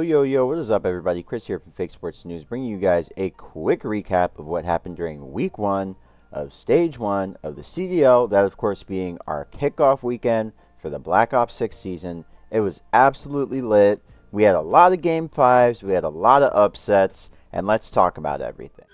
Yo, what is up, everybody? Chris here from COD Esports News, bringing you guys a quick recap of what happened during Week 1 of Stage 1 of the CDL, that of course being our kickoff weekend for the Black Ops 6 season. It was absolutely lit. We had a lot of Game 5s, we had a lot of upsets, and let's talk about everything.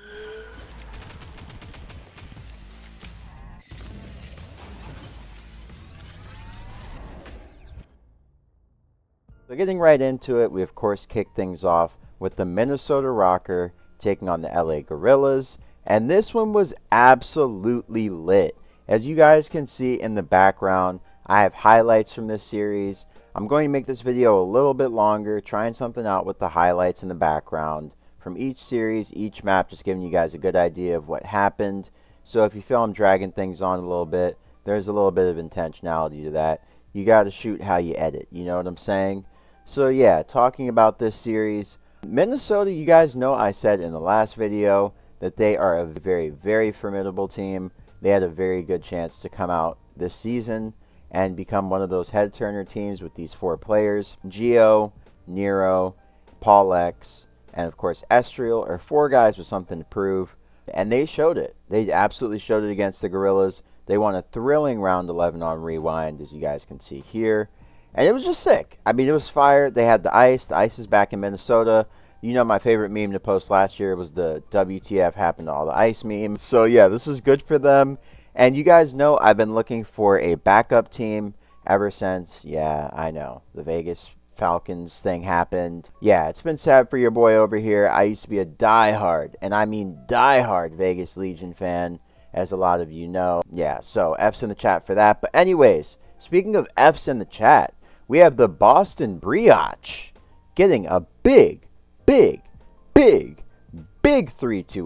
So getting right into it, we of course kicked things off with the Minnesota Rokkr taking on the LA Gorillas, and this one was absolutely lit. As you guys can see in the background, I have highlights from this series. I'm going to make this video a little bit longer, trying something out with the highlights in the background from each series, each map, just giving you guys a good idea of what happened. So if you feel I'm dragging things on a little bit, there's a little bit of intentionality to that. You got to shoot how you edit, you know what I'm saying? So yeah, talking about this series, Minnesota, you guys know I said in the last video that they are a very, very formidable team. They had a very good chance to come out this season and become one of those head-turner teams with these 4 players. Geo, Nero, Paul X, and of course Estriel are 4 guys with something to prove. And they showed it. They absolutely showed it against the Gorillas. They won a thrilling round 11 on Rewind, as you guys can see here. And it was just sick. I mean, it was fire. They had the ice. The ice is back in Minnesota. You know, my favorite meme to post last year was the WTF happened to all the ice memes. So, yeah, this was good for them. And you guys know I've been looking for a backup team ever since, yeah, I know, the Vegas Falcons thing happened. Yeah, it's been sad for your boy over here. I used to be a diehard, and I mean diehard Vegas Legion fan, as a lot of you know. Yeah, so F's in the chat for that. But anyways, speaking of F's in the chat, we have the Boston Brioche getting a big 3-2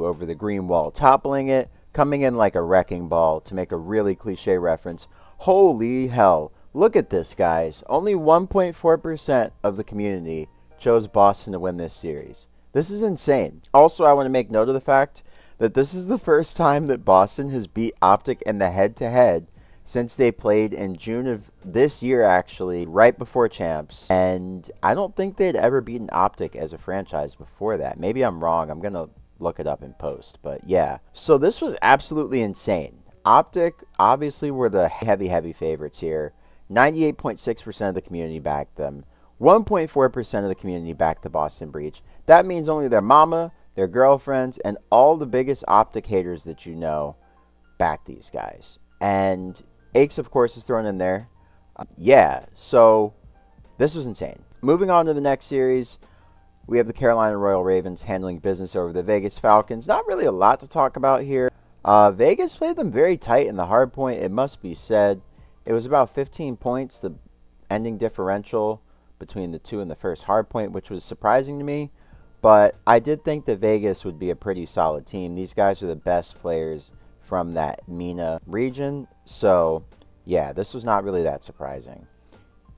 over the green wall, toppling it, coming in like a wrecking ball, to make a really cliche reference. Holy hell. Look at this, guys. Only 1.4% of the community chose Boston to win this series. This is insane. Also, I want to make note of the fact that this is the first time that Boston has beat Optic in the head-to-head since they played in June of this year, actually, right before Champs. And I don't think they'd ever beaten Optic as a franchise before that. Maybe I'm wrong. I'm going to look it up in post. But yeah. So this was absolutely insane. Optic, obviously, were the heavy favorites here. 98.6% of the community backed them. 1.4% of the community backed the Boston Breach. That means only their mama, their girlfriends, and all the biggest Optic haters that you know back these guys. And Aches, of course, is thrown in there. Yeah, so this was insane. Moving on to the next series, we have the Carolina Royal Ravens handling business over the Vegas Falcons. Not really a lot to talk about here. Vegas played them very tight in the hard point, it must be said. It was about 15 points, the ending differential between the two in the first hard point, which was surprising to me. But I did think that Vegas would be a pretty solid team. These guys are the best players from that MENA region. So, yeah, this was not really that surprising.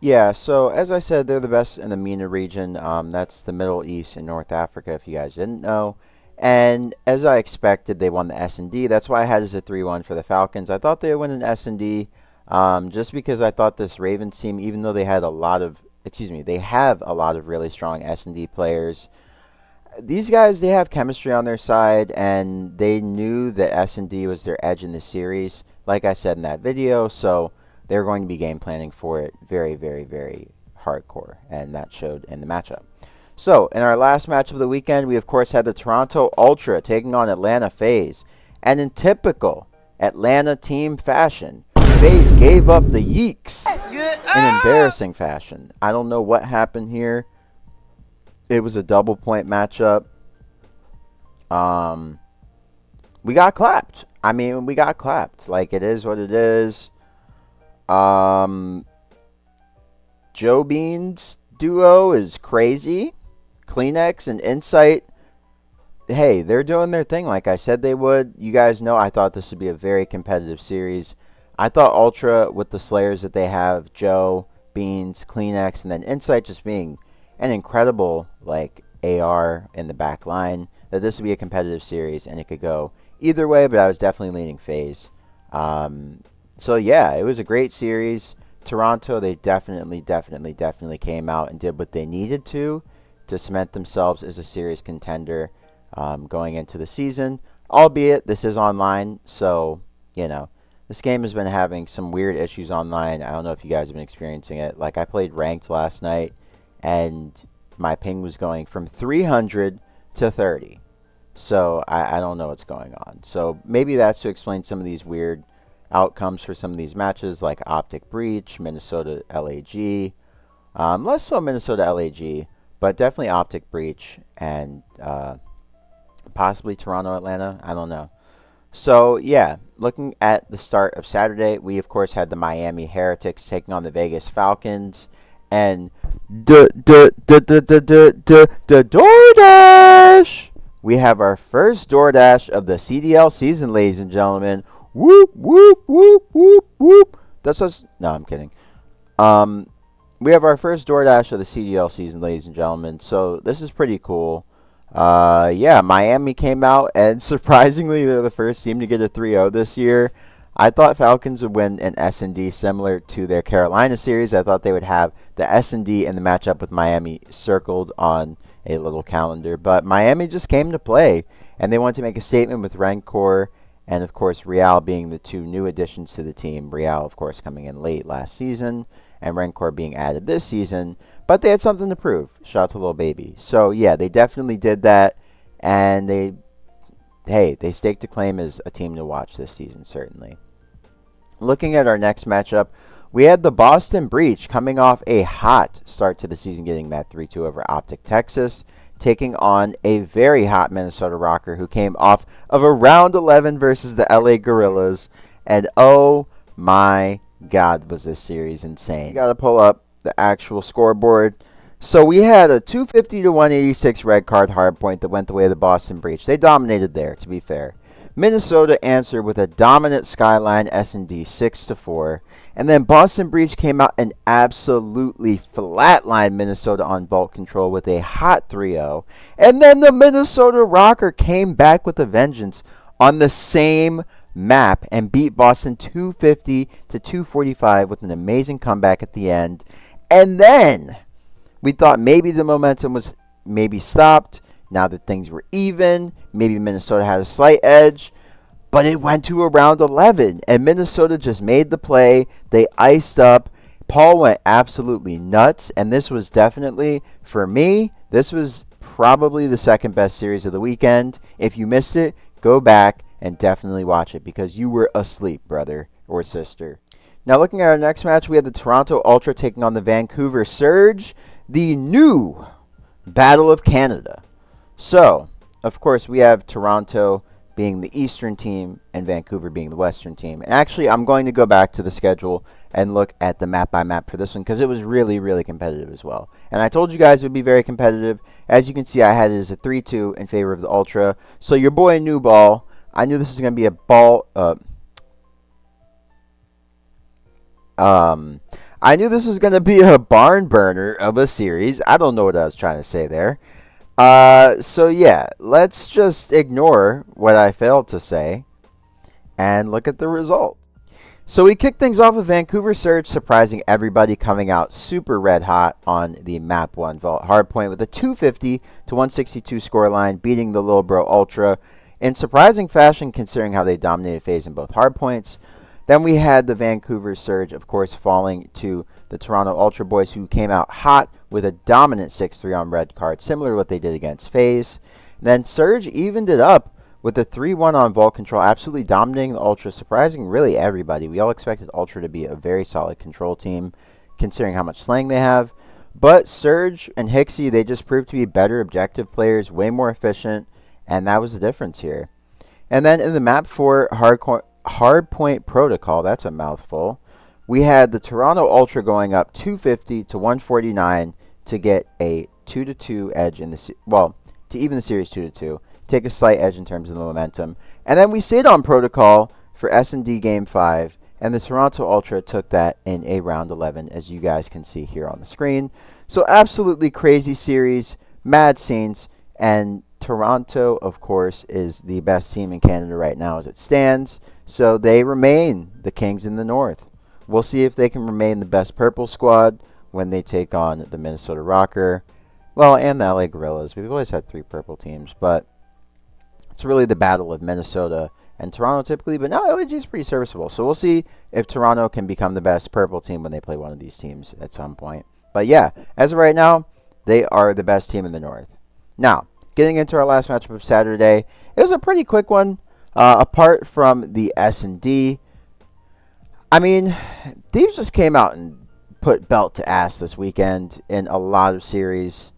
Yeah, so as I said, they're the best in the MENA region. That's the Middle East and North Africa, if you guys didn't know. And as I expected, they won the S&D. That's why I had it as a 3-1 for the Falcons. I thought they would win an S&D just because I thought this Ravens team, even though they had they have a lot of really strong S&D players, these guys, they have chemistry on their side, and they knew that S&D was their edge in the series, like I said in that video, so they're going to be game planning for it very hardcore, and that showed in the matchup. So, in our last match of the weekend, we of course had the Toronto Ultra taking on Atlanta Faze, and in typical Atlanta team fashion, Faze gave up the yeeks in embarrassing fashion. I don't know what happened here. It was a double point matchup. We got clapped. I mean, we got clapped. Like, it is what it is. Joe Bean's duo is crazy. Kleenex and Insight, hey, they're doing their thing like I said they would. You guys know I thought this would be a very competitive series. I thought Ultra, with the Slayers that they have, Joe, Beans, Kleenex, and then Insight just being an incredible like AR in the back line, that this would be a competitive series and it could go either way, but I was definitely leaning Faze. So yeah, it was a great series. Toronto, they definitely came out and did what they needed to to cement themselves as a serious contender going into the season. Albeit, this is online, so, you know, this game has been having some weird issues online. I don't know if you guys have been experiencing it. Like, I played ranked last night, and my ping was going from 300 to 30. So, I don't know what's going on. So, maybe that's to explain some of these weird outcomes for some of these matches, like Optic Breach, Minnesota LAG. Less so Minnesota LAG, but definitely Optic Breach, and possibly Toronto Atlanta. I don't know. So, yeah, looking at the start of Saturday, we, of course, had the Miami Heretics taking on the Vegas Falcons. And DoorDash! We have our first DoorDash of the CDL season, ladies and gentlemen. Whoop, whoop, whoop, whoop, whoop. That's us. No, I'm kidding. We have our first DoorDash of the CDL season, ladies and gentlemen. So, this is pretty cool. Yeah, Miami came out, and surprisingly, they're the first team to get a 3-0 this year. I thought Falcons would win an S&D similar to their Carolina series. I thought they would have the S&D in the matchup with Miami circled on a little calendar. But Miami just came to play, and they wanted to make a statement with Rokkr and, of course, Real being the two new additions to the team. Real, of course, coming in late last season, and Rokkr being added this season. But they had something to prove. Shout out to Lil Baby. So, yeah, they definitely did that. And they staked a claim as a team to watch this season, certainly. Looking at our next matchup, we had the Boston Breach coming off a hot start to the season, getting that 3-2 over Optic Texas, taking on a very hot Minnesota Rokkr who came off of a round 11 versus the LA Gorillas. And oh my God, was this series insane. You got to pull up the actual scoreboard. So we had a 250 to 186 red card hardpoint that went the way of the Boston Breach. They dominated there, to be fair. Minnesota answered with a dominant Skyline S&D 6-4. And then Boston Breach came out and absolutely flatlined Minnesota on vault control with a hot 3-0. And then the Minnesota Rokkr came back with a vengeance on the same map and beat Boston 250 to 245 with an amazing comeback at the end. And then we thought maybe the momentum was maybe stopped. Now that things were even, maybe Minnesota had a slight edge. But it went to around 11, and Minnesota just made the play. They iced up. Paul went absolutely nuts, and this was definitely, for me, this was probably the second best series of the weekend. If you missed it, go back and definitely watch it because you were asleep, brother or sister. Now, looking at our next match, we had the Toronto Ultra taking on the Vancouver Surge, the new Battle of Canada. So, of course, we have Toronto being the Eastern team and Vancouver being the Western team. And actually, I'm going to go back to the schedule and look at the map by map for this one because it was really, really competitive as well. And I told you guys it would be very competitive. As you can see, I had it as a 3-2 in favor of the Ultra. So your boy New Ball, I knew this was going to be a ball. I knew this was going to be a barn burner of a series. I don't know what I was trying to say there. So yeah, let's just ignore what I failed to say and look at the result. So we kicked things off with Vancouver Surge, surprising everybody, coming out super red hot on the map 1 vault hardpoint with a 250 to 162 scoreline, beating the Lil Bro Ultra in surprising fashion considering how they dominated Faze in both hardpoints. Then we had the Vancouver Surge, of course, falling to the Toronto Ultra Boys, who came out hot with a dominant 6-3 on red card, similar to what they did against Faze. Then Surge evened it up with a 3-1 on vault control, absolutely dominating the Ultra, surprising really everybody. We all expected Ultra to be a very solid control team, considering how much slang they have. But Surge and Hixie, they just proved to be better objective players, way more efficient, and that was the difference here. And then in the map 4 hardpoint protocol, that's a mouthful, we had the Toronto Ultra going up 250 to 149 to get a 2-2 edge in the to even the series 2-2, take a slight edge in terms of the momentum. And then we stayed on protocol for S&D Game 5, and the Toronto Ultra took that in a round 11, as you guys can see here on the screen. So absolutely crazy series, mad scenes, and Toronto, of course, is the best team in Canada right now as it stands. So they remain the Kings in the North. We'll see if they can remain the best purple squad when they take on the Minnesota Rokkr. Well, and the LA Gorillas. We've always had 3 purple teams, but it's really the battle of Minnesota and Toronto typically. But now LAG is pretty serviceable. So we'll see if Toronto can become the best purple team when they play one of these teams at some point. But yeah, as of right now, they are the best team in the North. Now, getting into our last matchup of Saturday, it was a pretty quick one. Apart from the S&D, I mean, Thieves just came out and put belt to ass this weekend in a lot of series.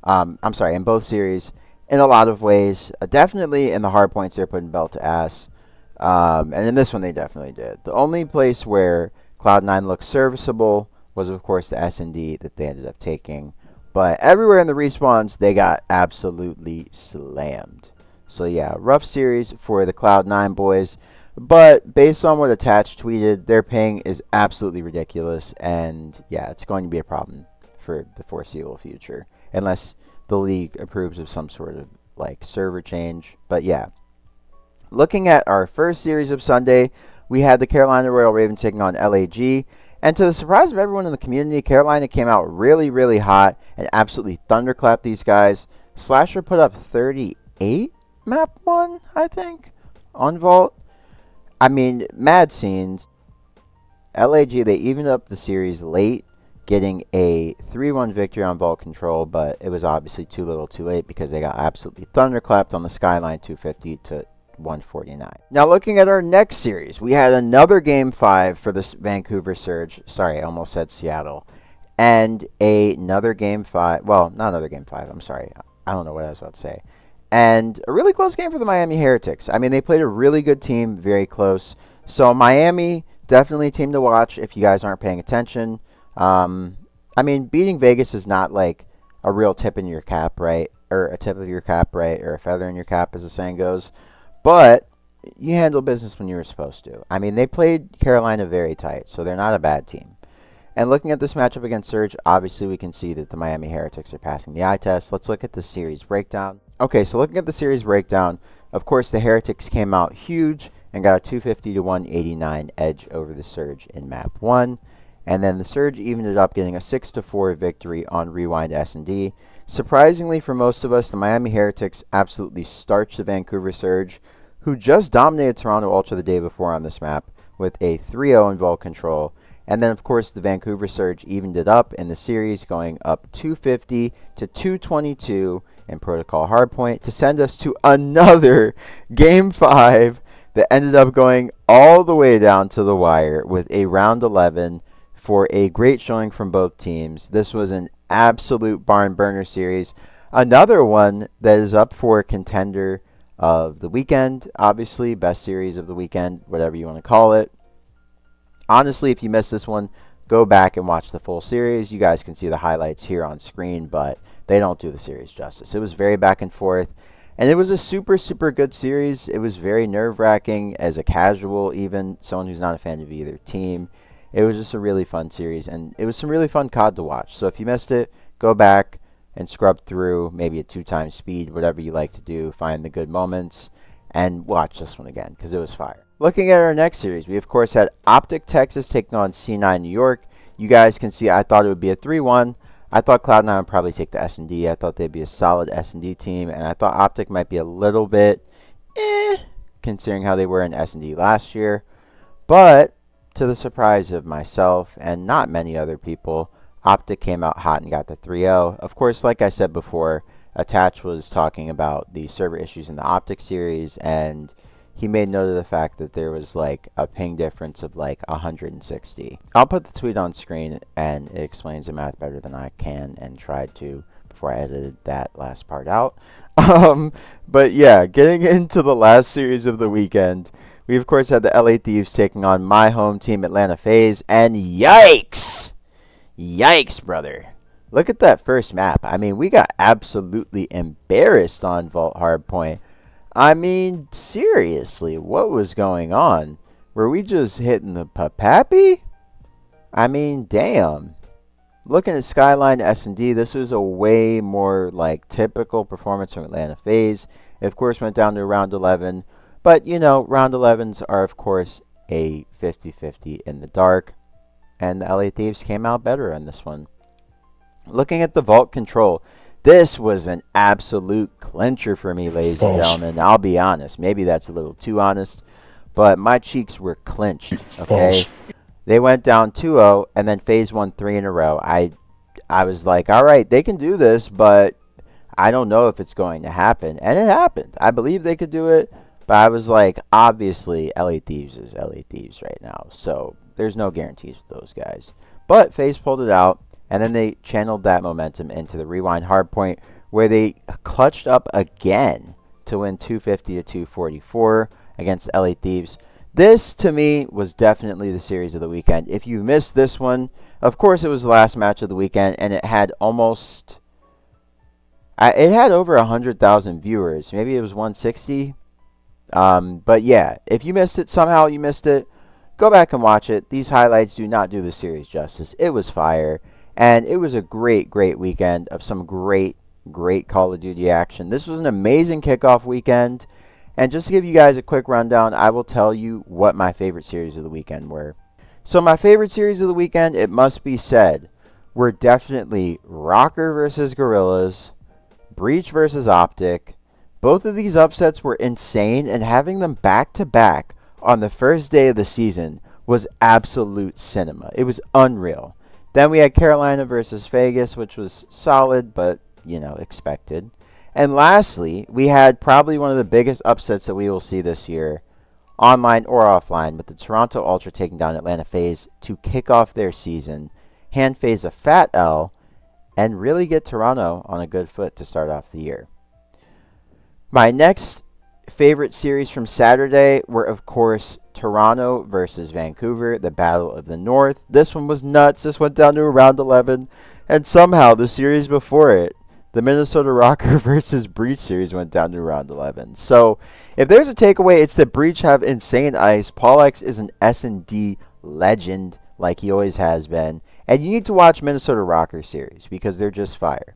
In both series, in a lot of ways. Definitely in the hard points, they're putting belt to ass. And in this one, they definitely did. The only place where Cloud9 looked serviceable was, of course, the S&D that they ended up taking. But everywhere in the respawns, they got absolutely slammed. So yeah, rough series for the Cloud9 boys. But based on what Attach tweeted, their ping is absolutely ridiculous. And yeah, it's going to be a problem for the foreseeable future. Unless the league approves of some sort of like server change. But yeah, looking at our first series of Sunday, we had the Carolina Royal Ravens taking on LAG. And to the surprise of everyone in the community, Carolina came out really, really hot and absolutely thunderclapped these guys. Slasher put up 38 map 1, I think, on Vault. I mean, mad scenes. LAG, they evened up the series late, getting a 3-1 victory on Vault Control, but it was obviously too little too late because they got absolutely thunderclapped on the Skyline 250 to 149. Now looking at our next series, we had another Game 5 for this Vancouver Surge. Sorry, I almost said Seattle. And another Game 5. Well, not another Game 5. I'm sorry. I don't know what I was about to say. And a really close game for the Miami Heretics. I mean, they played a really good team, very close. So Miami, definitely a team to watch if you guys aren't paying attention. I mean, beating Vegas is not like a real tip in your cap, right? Or a tip of your cap, right? Or a feather in your cap, as the saying goes. But you handle business when you were supposed to. I mean, they played Carolina very tight, so they're not a bad team. And looking at this matchup against Surge, obviously we can see that the Miami Heretics are passing the eye test. Let's look at the series breakdown. Okay, so looking at the series breakdown, of course the Heretics came out huge and got a 250 to 189 edge over the Surge in map 1. And then the Surge evened it up, getting a 6-4 victory on Rewind S&D. Surprisingly for most of us, the Miami Heretics absolutely starched the Vancouver Surge, who just dominated Toronto Ultra the day before on this map with a 3-0 in Vault Control. And then, of course, the Vancouver Surge evened it up in the series, going up 250 to 222 in Protocol Hardpoint to send us to another Game 5 that ended up going all the way down to the wire with a round 11 for a great showing from both teams. This was an absolute barn burner series. Another one that is up for contender of the weekend, obviously, best series of the weekend, whatever you want to call it. Honestly, if you missed this one, go back and watch the full series. You guys can see the highlights here on screen, but they don't do the series justice. It was very back and forth, and it was a super, super good series. It was very nerve-wracking as a casual, even someone who's not a fan of either team. It was just a really fun series, and it was some really fun COD to watch. So if you missed it, go back and scrub through, maybe at 2x speed, whatever you like to do, find the good moments, and watch this one again, because it was fire. Looking at our next series, we of course had Optic Texas taking on C9 New York. You guys can see I thought it would be a 3-1. I thought Cloud9 would probably take the S&D. I thought they'd be a solid S&D team, and I thought Optic might be a little bit considering how they were in S&D last year. But to the surprise of myself and not many other people, Optic came out hot and got the 3-0. Of course, like I said before, Attach was talking about the server issues in the Optic series, and he made note of the fact that there was like a ping difference of like 160. I'll put the tweet on screen, and it explains the math better than I can and tried to before I edited that last part out. But yeah, getting into the last series of the weekend, we of course had the LA Thieves taking on my home team, Atlanta Faze, and yikes! Yikes, brother. Look at that first map. I mean, we got absolutely embarrassed on Vault Hardpoint. I mean, seriously, what was going on? Were we just hitting the papappy? I mean, damn. Looking at Skyline S&D, this was a way more like typical performance from Atlanta Faze. It of course went down to round 11. But, you know, round 11s are of course a 50-50 in the dark. And the LA Thieves came out better on this one. Looking at the Vault Control, This was an absolute clincher for me, ladies and gentlemen. I'll be honest. Maybe that's a little too honest, but my cheeks were clenched, okay? They went down 2-0, and then Faze won 3 in a row. I was like, all right, they can do this, but I don't know if it's going to happen. And it happened. I believe they could do it, but I was like, obviously, LA Thieves is LA Thieves right now, so there's no guarantees with those guys. But Faze pulled it out. And then they channeled that momentum into the rewind hardpoint, where they clutched up again to win 250 to 244 against LA Thieves. This, to me, was definitely the series of the weekend. If you missed this one, of course it was the last match of the weekend, and it had almost... it had over 100,000 viewers. Maybe it was 160. But yeah, if you missed it, somehow you missed it, go back and watch it. These highlights do not do the series justice. It was fire. And it was a great, great weekend of some great, great Call of Duty action. This was an amazing kickoff weekend. And just to give you guys a quick rundown, I will tell you what my favorite series of the weekend were. So my favorite series of the weekend, it must be said, were definitely Rokkr versus Gorillas, Breach versus Optic. Both of these upsets were insane, and having them back-to-back on the first day of the season was absolute cinema. It was unreal. Then we had Carolina versus Vegas, which was solid, but, you know, expected. And lastly, we had probably one of the biggest upsets that we will see this year, online or offline, with the Toronto Ultra taking down Atlanta Faze to kick off their season, hand Faze a fat L, and really get Toronto on a good foot to start off the year. My next favorite series from Saturday were, of course, Toronto versus Vancouver, the Battle of the North. This one was nuts. This went down to a round 11. And somehow the series before it, the Minnesota Rokkr versus Breach series, went down to round 11. So if there's a takeaway, it's that Breach have insane ice. Paul X is an S&D legend like he always has been. And you need to watch Minnesota Rokkr series because they're just fire.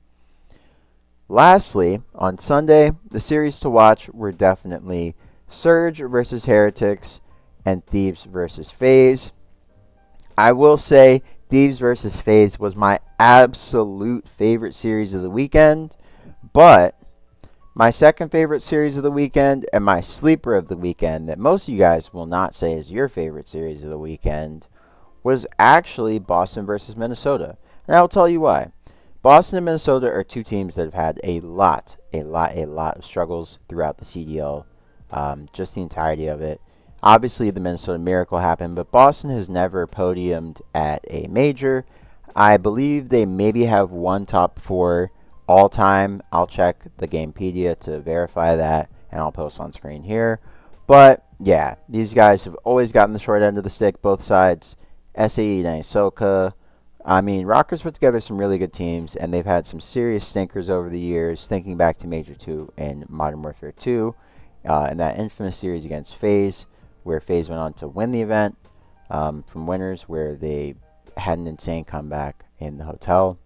Lastly, on Sunday, the series to watch were definitely Surge versus Heretics and Thieves versus Faze. I will say Thieves versus Faze was my absolute favorite series of the weekend, but my second favorite series of the weekend and my sleeper of the weekend that most of you guys will not say is your favorite series of the weekend was actually Boston versus Minnesota. And I'll tell you why. Boston and Minnesota are two teams that have had a lot of struggles throughout the CDL, just the entirety of it. Obviously, the Minnesota Miracle happened, but Boston has never podiumed at a major. I believe they maybe have one top 4 all-time. I'll check the Gamepedia to verify that, and I'll post on screen here. But, yeah, these guys have always gotten the short end of the stick, both sides. SAE and Ahsoka. I mean, Rokkr's put together some really good teams, and they've had some serious stinkers over the years, thinking back to Major 2 and Modern Warfare 2, in that infamous series against Faze, where Faze went on to win the event from Winners, where they had an insane comeback in the hotel.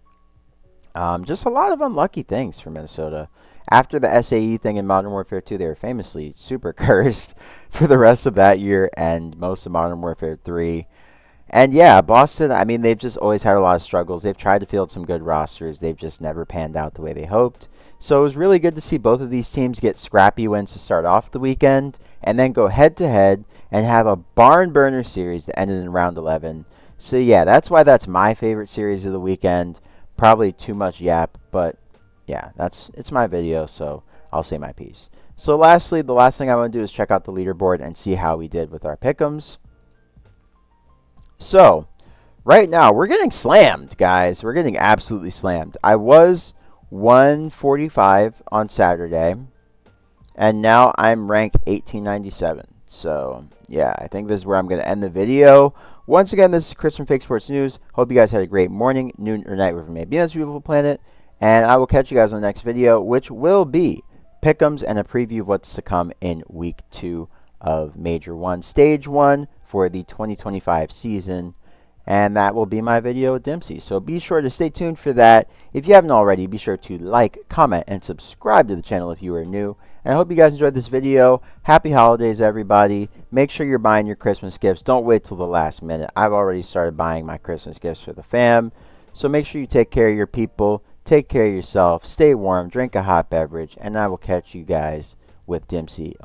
Just a lot of unlucky things for Minnesota. After the SAE thing in Modern Warfare 2, they were famously super cursed for the rest of that year and most of Modern Warfare 3. And yeah, Boston, I mean, they've just always had a lot of struggles. They've tried to field some good rosters. They've just never panned out the way they hoped. So it was really good to see both of these teams get scrappy wins to start off the weekend and then go head-to-head and have a barn burner series that ended in round 11. So yeah, that's why that's my favorite series of the weekend. Probably too much yap, but yeah, it's my video, so I'll say my piece. So lastly, the last thing I want to do is check out the leaderboard and see how we did with our Pickems. So, right now, we're getting slammed, guys. We're getting absolutely slammed. I was 145 on Saturday, and now I'm ranked 1897. So, yeah, I think this is where I'm going to end the video. Once again, this is Chris from Fake Sports News. Hope you guys had a great morning, noon, or night, wherever you may be on this beautiful planet. And I will catch you guys on the next video, which will be Pickems and a preview of what's to come in Week 2 of Major 1, Stage 1 for the 2025 season. And that will be my video with Dempsey. So be sure to stay tuned for that. If you haven't already, be sure to like, comment, and subscribe to the channel if you are new. And I hope you guys enjoyed this video. Happy holidays, everybody. Make sure you're buying your Christmas gifts. Don't wait till the last minute. I've already started buying my Christmas gifts for the fam. So make sure you take care of your people. Take care of yourself. Stay warm. Drink a hot beverage. And I will catch you guys with Dempsey